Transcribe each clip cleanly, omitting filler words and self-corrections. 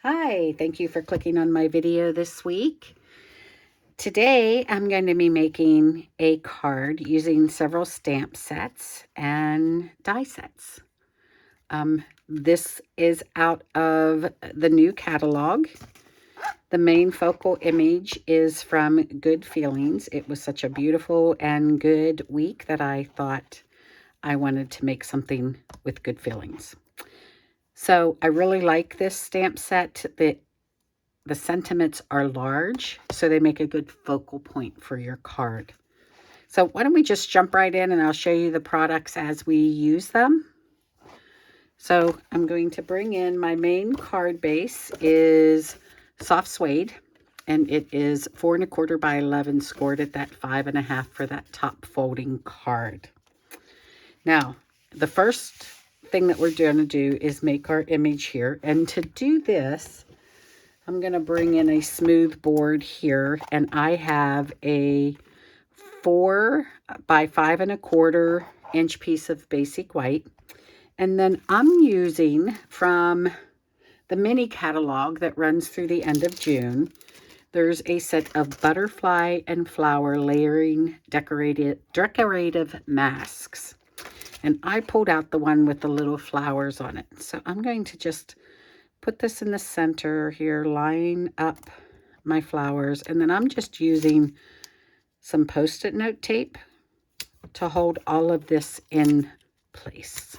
Hi, thank you for clicking on my video this week. Today I'm going to be making a card using several stamp sets and die sets. This is out of the new catalog. The main focal image is from Good Feelings. It was such a beautiful and good week that I thought I wanted to make something with good feelings. So I really like this stamp set. The sentiments are large, so they make a good focal point for your card. So why don't we just jump right in and I'll show you the products as we use them. So I'm going to bring in my main card base is soft suede, and it is 4 1/4 by 11 scored at that 5.5 for that top folding card. Now, the first thing that we're going to do is make our image here, and to do this, I'm going to bring in a smooth board here, and I have a 4 by 5 1/4 inch piece of basic white. And then I'm using from the mini catalog that runs through the end of June. There's a set of butterfly and flower layering decorative masks. And I pulled out the one with the little flowers on it. So I'm going to just put this in the center here, line up my flowers, and then I'm just using some Post-it note tape to hold all of this in place.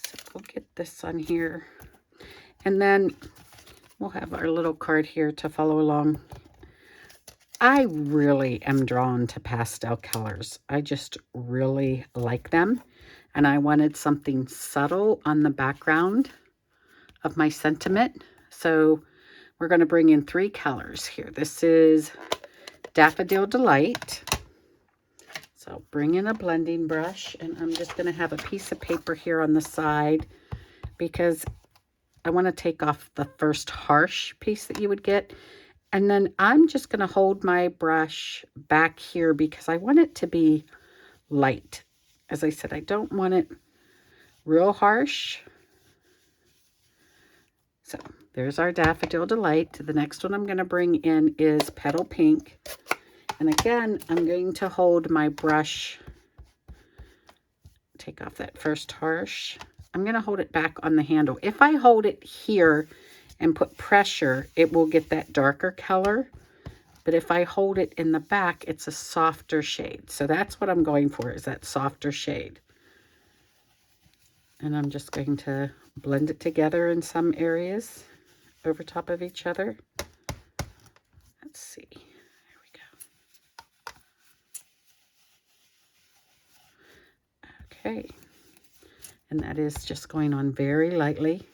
So we'll get this on here, and then we'll have our little card here to follow along. I really am drawn to pastel colors. I just really like them, and I wanted something subtle on the background of my sentiment. So we're going to bring in 3 colors here. This is Daffodil Delight. So bring in a blending brush, and I'm just going to have a piece of paper here on the side because I want to take off the first harsh piece that you would get. And then I'm just going to hold my brush back here because I want it to be light. As I said, I don't want it real harsh. So there's our Daffodil Delight. The next one I'm going to bring in is Petal Pink. And again, I'm going to hold my brush, take off that first harsh. I'm going to hold it back on the handle. If I hold it here and put pressure, it will get that darker color. But if I hold it in the back, it's a softer shade. So that's what I'm going for, is that softer shade. And I'm just going to blend it together in some areas over top of each other. Let's see. There we go. Okay. And that is just going on very lightly.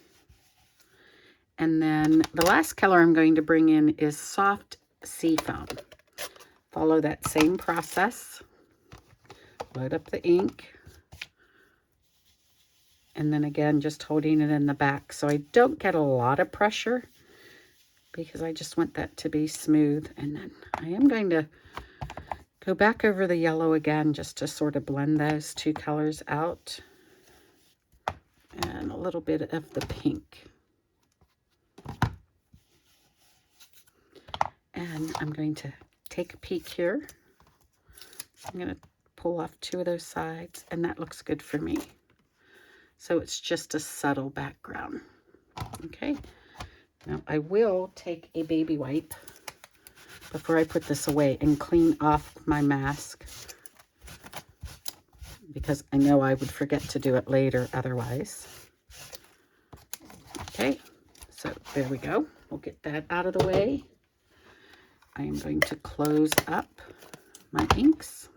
And then the last color I'm going to bring in is Soft Seafoam. Follow that same process. Load up the ink. And then again, just holding it in the back so I don't get a lot of pressure because I just want that to be smooth. And then I am going to go back over the yellow again just to sort of blend those 2 colors out. And a little bit of the pink. And I'm going to take a peek here. I'm going to pull off 2 of those sides, and that looks good for me. So it's just a subtle background. Okay. Now I will take a baby wipe before I put this away and clean off my mask, because I know I would forget to do it later otherwise. Okay. So there we go. We'll get that out of the way. I am going to close up my inks.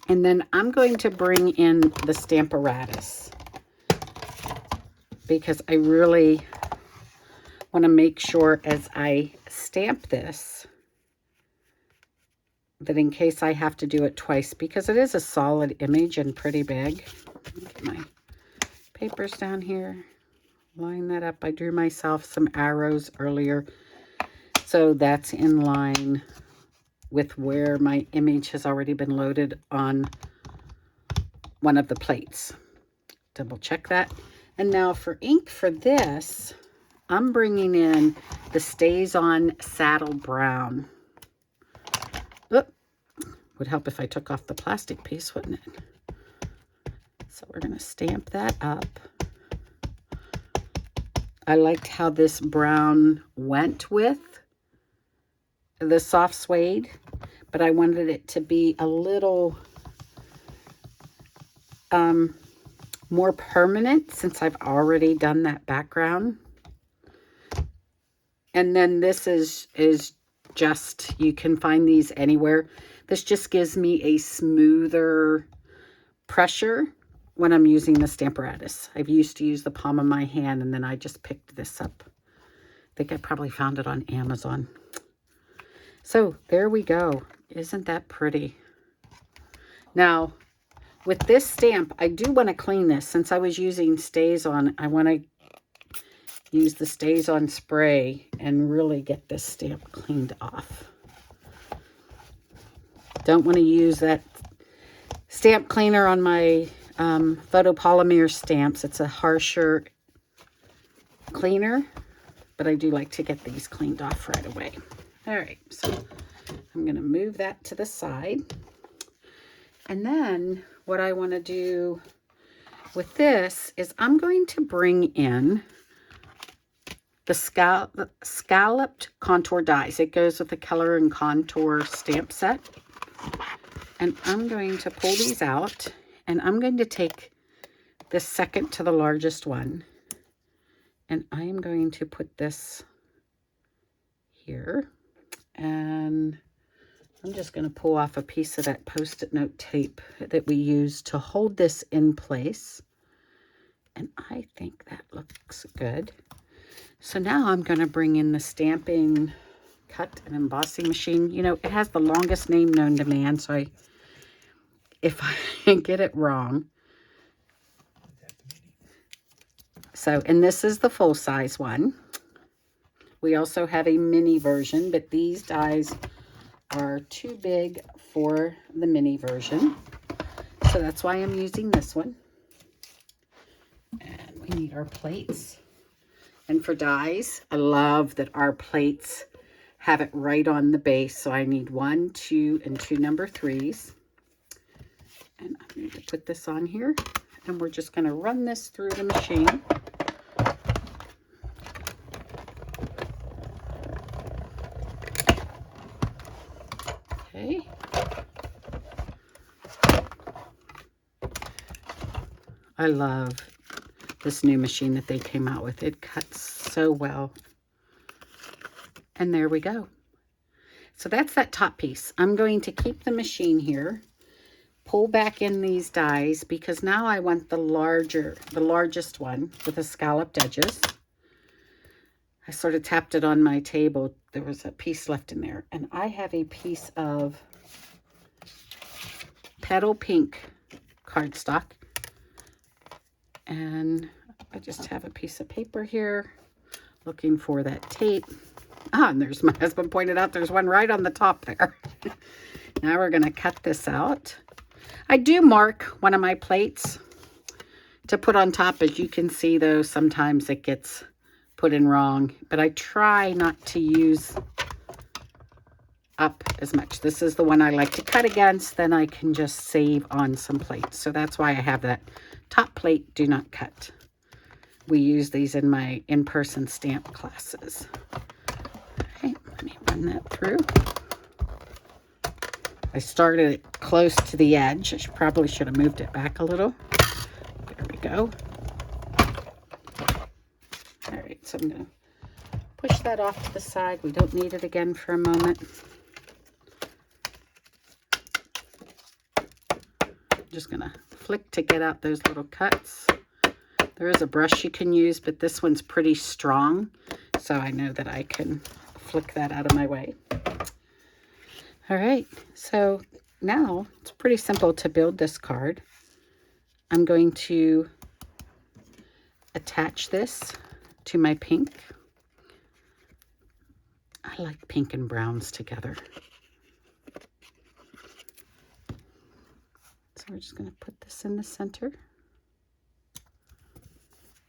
And then I'm going to bring in the Stamparatus because I really want to make sure as I stamp this that in case I have to do it twice, because it is a solid image and pretty big. Get my papers down here. Line that up. I drew myself some arrows earlier, so that's in line with where my image has already been loaded on one of the plates. Double check that. And now for ink for this, I'm bringing in the Stays On Saddle Brown. Oop, would help if I took off the plastic piece, wouldn't it? So we're going to stamp that up. I liked how this brown went with the soft suede, but I wanted it to be a little more permanent since I've already done that background. And then this is just, you can find these anywhere. This just gives me a smoother pressure when I'm using the Stamparatus. I've used to use the palm of my hand, and then I just picked this up. I think I probably found it on Amazon. So there we go. Isn't that pretty? Now, with this stamp, I do want to clean this. Since I was using Stays On, I want to use the Stays On spray and really get this stamp cleaned off. Don't want to use that stamp cleaner on my photopolymer stamps. It's a harsher cleaner, but I do like to get these cleaned off right away. All right, so I'm going to move that to the side. And then what I want to do with this is I'm going to bring in the scalloped contour dies. It goes with the color and contour stamp set. And I'm going to pull these out, and I'm going to take the second to the largest one, and I am going to put this here, and I'm just going to pull off a piece of that Post-it note tape that we use to hold this in place. And I think that looks good. So now I'm going to bring in the stamping cut and embossing machine. You know, it has the longest name known to man, so if I get it wrong. So, and this is the full-size one. We also have a mini version, but these dies are too big for the mini version. So that's why I'm using this one. And we need our plates. And for dies, I love that our plates have it right on the base. So I need 1, 2, and 2 number 3s. And I'm going to put this on here. And we're just going to run this through the machine. Okay. I love this new machine that they came out with. It cuts so well. And there we go. So that's that top piece. I'm going to keep the machine here, pull back in these dies, because now I want the largest one with the scalloped edges. I sort of tapped it on my table. There was a piece left in there. And I have a piece of Petal Pink cardstock. And I just have a piece of paper here, looking for that tape. Ah, and there's, my husband pointed out, there's one right on the top there. Now we're going to cut this out. I do mark one of my plates to put on top. As you can see, though, sometimes it gets put in wrong, but I try not to use up as much. This is the one I like to cut against, then I can just save on some plates. So that's why I have that top plate, do not cut. We use these in my in-person stamp classes. Okay, let me run that through. I started it close to the edge. I probably should have moved it back a little. There we go. All right, so I'm going to push that off to the side. We don't need it again for a moment. I'm just going to flick to get out those little cuts. There is a brush you can use, but this one's pretty strong, so I know that I can flick that out of my way. All right, so now it's pretty simple to build this card. I'm going to attach this to my pink. I like pink and browns together. So we're just going to put this in the center.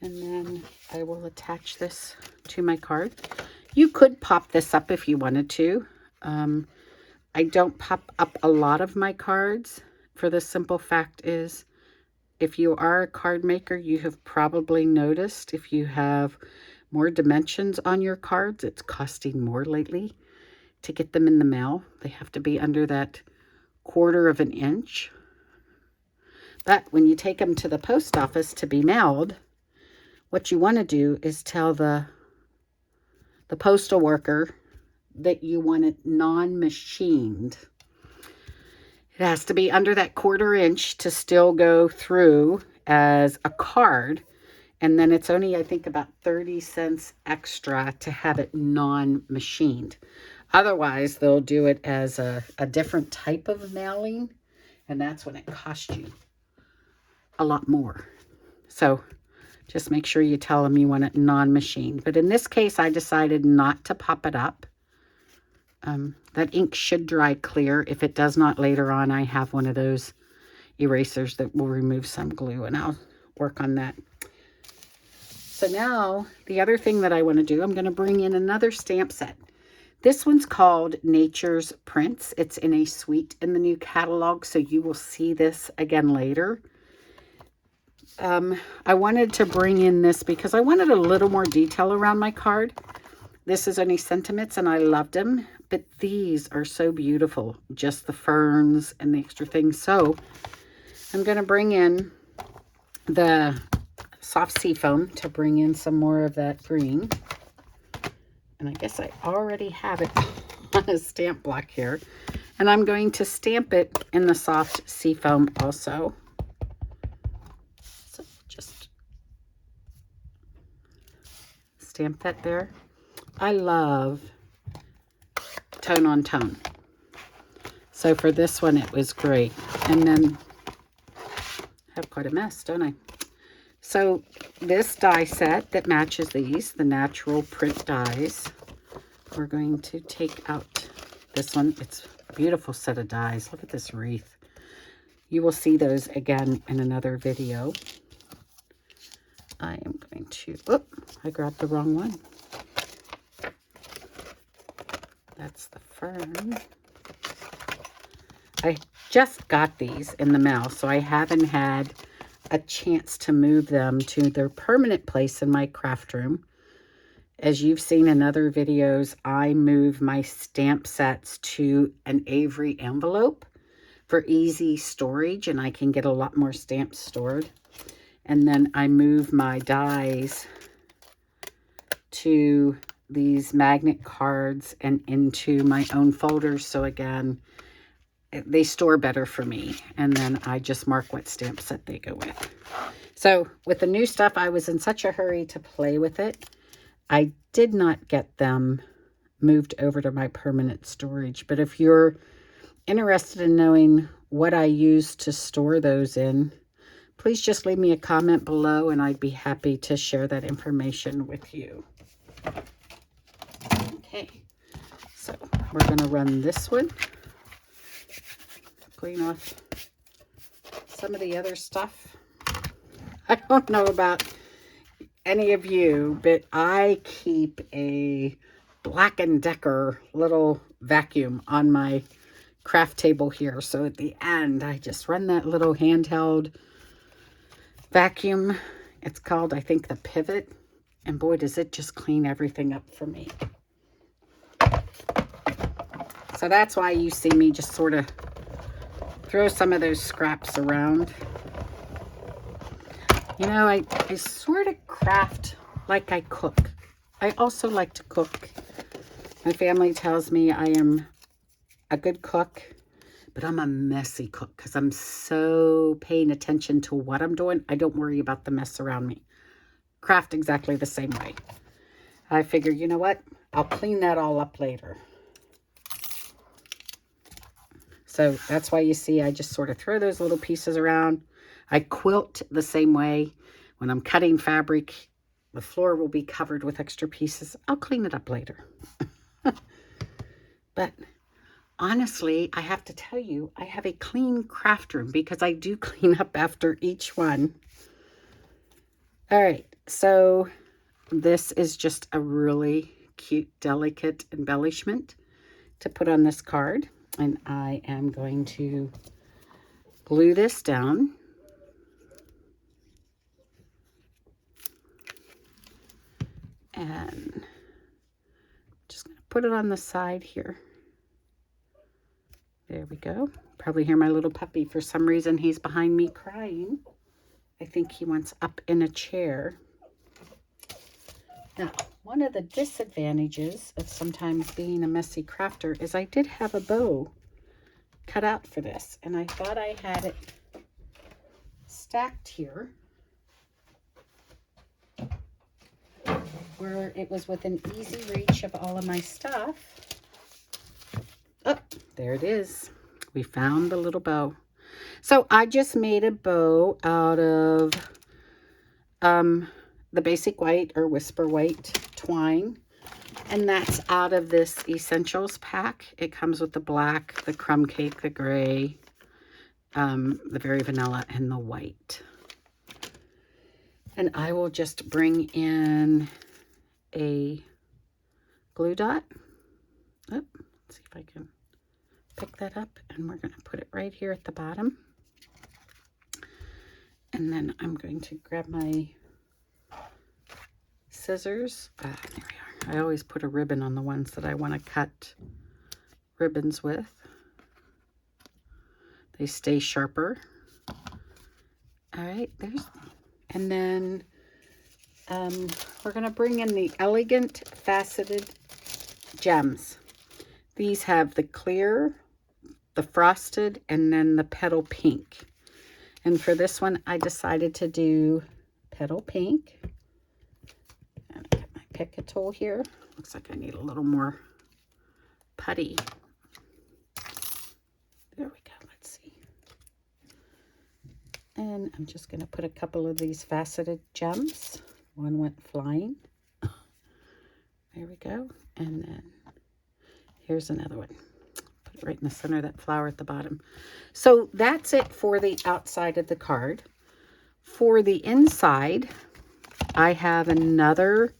And then I will attach this to my card. You could pop this up if you wanted to. I don't pop up a lot of my cards, for the simple fact is, if you are a card maker, you have probably noticed if you have more dimensions on your cards, it's costing more lately to get them in the mail. They have to be under that 1/4 of an inch. But when you take them to the post office to be mailed, what you want to do is tell the postal worker that you want it non-machined. It has to be under that 1/4 inch to still go through as a card. And then it's only, I think, about 30 cents extra to have it non-machined. Otherwise, they'll do it as a different type of mailing. And that's when it costs you a lot more. So just make sure you tell them you want it non-machined. But in this case, I decided not to pop it up. That ink should dry clear. If it does not later on, I have one of those erasers that will remove some glue, and I'll work on that. So now, the other thing that I want to do, I'm going to bring in another stamp set. This one's called Nature's Prints. It's in a suite in the new catalog, so you will see this again later. I wanted to bring in this because I wanted a little more detail around my card. This is only sentiments, and I loved them, but these are so beautiful. Just the ferns and the extra things. So I'm going to bring in the soft Seafoam to bring in some more of that green. And I guess I already have it on a stamp block here. And I'm going to stamp it in the soft Seafoam also. So just stamp that there. I love tone on tone. So for this one, it was great. And then I have quite a mess, don't I? So this die set that matches these, the natural print dies, we're going to take out this one. It's a beautiful set of dies. Look at this wreath. You will see those again in another video. I am going to, I grabbed the wrong one. That's the fern. I just got these in the mail, so I haven't had a chance to move them to their permanent place in my craft room. As you've seen in other videos, I move my stamp sets to an Avery envelope for easy storage, and I can get a lot more stamps stored. And then I move my dies to these magnet cards and into my own folders. So again, they store better for me. And then I just mark what stamp set they go with. So with the new stuff, I was in such a hurry to play with it. I did not get them moved over to my permanent storage. But if you're interested in knowing what I use to store those in, please just leave me a comment below and I'd be happy to share that information with you. Okay, so we're going to run this one. Clean off some of the other stuff. I don't know about any of you, but I keep a Black & Decker little vacuum on my craft table here. So at the end, I just run that little handheld vacuum. It's called, I think, the Pivot. And boy, does it just clean everything up for me. So that's why you see me just sort of throw some of those scraps around. You know, I sort of craft like I cook. I also like to cook. My family tells me I am a good cook, but I'm a messy cook because I'm so paying attention to what I'm doing. I don't worry about the mess around me. Craft exactly the same way. I figure, you know what? I'll clean that all up later. So that's why you see I just sort of throw those little pieces around. I quilt the same way. When I'm cutting fabric, the floor will be covered with extra pieces. I'll clean it up later. But honestly, I have to tell you, I have a clean craft room because I do clean up after each one. All right, So this is just a really cute, delicate embellishment to put on this card. And I am going to glue this down. And just going to put it on the side here. There we go. Probably hear my little puppy. For some reason, he's behind me crying. I think he wants up in a chair. Now, one of the disadvantages of sometimes being a messy crafter is I did have a bow cut out for this, and I thought I had it stacked here where it was within easy reach of all of my stuff. Oh, there it is. We found the little bow. So I just made a bow out of the basic white or whisper white twine. And that's out of this essentials pack. It comes with the black, the crumb cake, the gray, the berry vanilla, and the white. And I will just bring in a glue dot. Oh, let's see if I can pick that up. And we're going to put it right here at the bottom. And then I'm going to grab my scissors. There we are. I always put a ribbon on the ones that I want to cut ribbons with. They stay sharper. All right, and then we're going to bring in the Elegant Faceted Gems. These have the clear, the frosted, and then the Petal Pink. And for this one, I decided to do Petal Pink. And I got my pick a tool here. Looks like I need a little more putty. There we go. Let's see. And I'm just going to put a couple of these faceted gems. One went flying. There we go. And then here's another one. Put it right in the center of that flower at the bottom. So that's it for the outside of the card. For the inside, I have another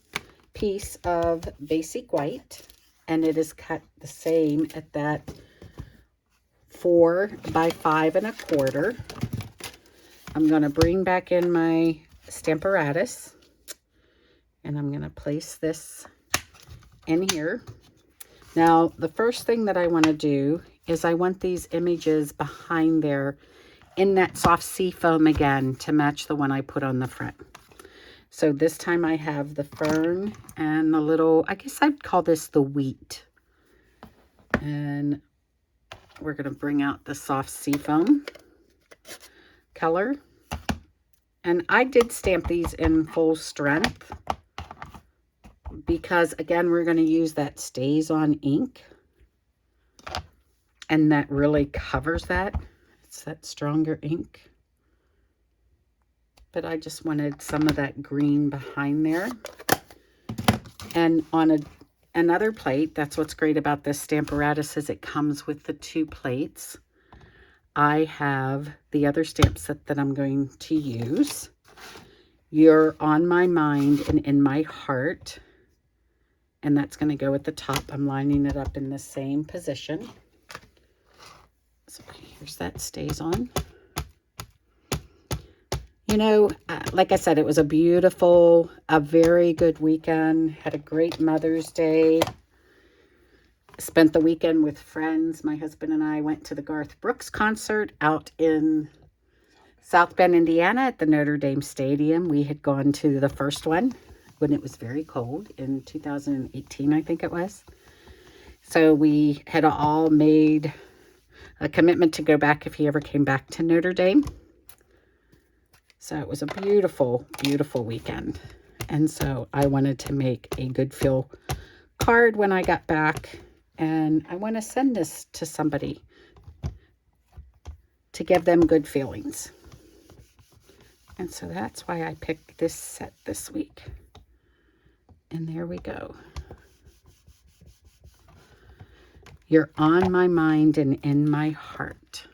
piece of basic white, and it is cut the same at that 4 by 5 1/4. I'm going to bring back in my Stamparatus, and I'm going to place this in here. Now, the first thing that I want to do is I want these images behind there in that soft seafoam again to match the one I put on the front. So this time I have the fern and the little, I guess I'd call this the wheat. And we're going to bring out the soft seafoam color. And I did stamp these in full strength because, again, we're going to use that Stays On ink. And that really covers that. It's that stronger ink. But I just wanted some of that green behind there. And on another plate, that's what's great about this Stamparatus is it comes with the 2 plates. I have the other stamp set that I'm going to use. You're on my mind and in my heart. And that's going to go at the top. I'm lining it up in the same position. So here's that Stays On. You know, like I said, it was a very good weekend. Had a great Mother's Day. Spent the weekend with friends. My husband and I went to the Garth Brooks concert out in South Bend, Indiana at the Notre Dame Stadium. We had gone to the first one when it was very cold in 2018, I think it was. So we had all made a commitment to go back if he ever came back to Notre Dame. So it was a beautiful, beautiful weekend. And so I wanted to make a good feel card when I got back. And I want to send this to somebody to give them good feelings. And so that's why I picked this set this week. And there we go. You're on my mind and in my heart.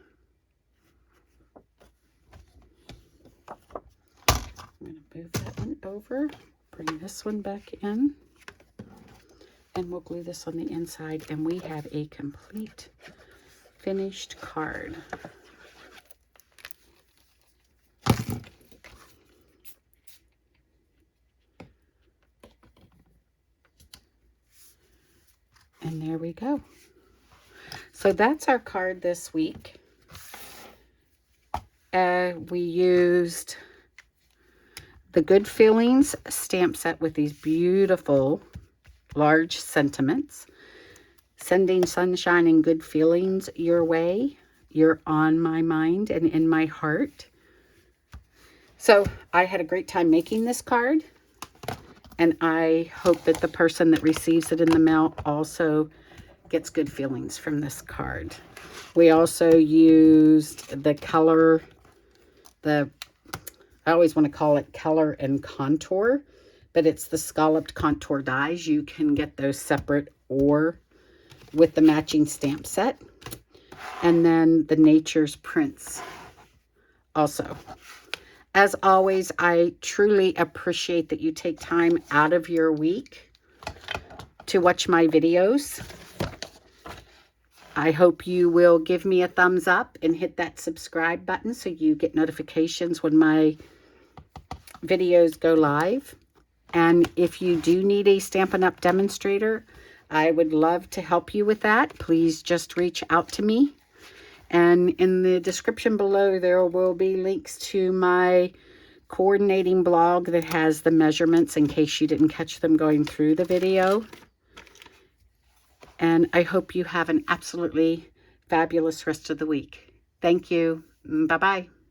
I'm going to move that one over, bring this one back in, and we'll glue this on the inside, and we have a complete finished card. And there we go. So that's our card this week. We used the Good Feelings stamp set with these beautiful large sentiments. Sending sunshine and good feelings your way. You're on my mind and in my heart. So I had a great time making this card. And I hope that the person that receives it in the mail also gets good feelings from this card. We also used the color, I always want to call it color and contour, but it's the scalloped contour dies. You can get those separate or with the matching stamp set. And then the Nature's Prints also. As always, I truly appreciate that you take time out of your week to watch my videos. I hope you will give me a thumbs up and hit that subscribe button so you get notifications when my videos go live. And if you do need a Stampin' Up! Demonstrator, I would love to help you with that. Please just reach out to me. And in the description below, there will be links to my coordinating blog that has the measurements in case you didn't catch them going through the video. And I hope you have an absolutely fabulous rest of the week. Thank you. Bye-bye.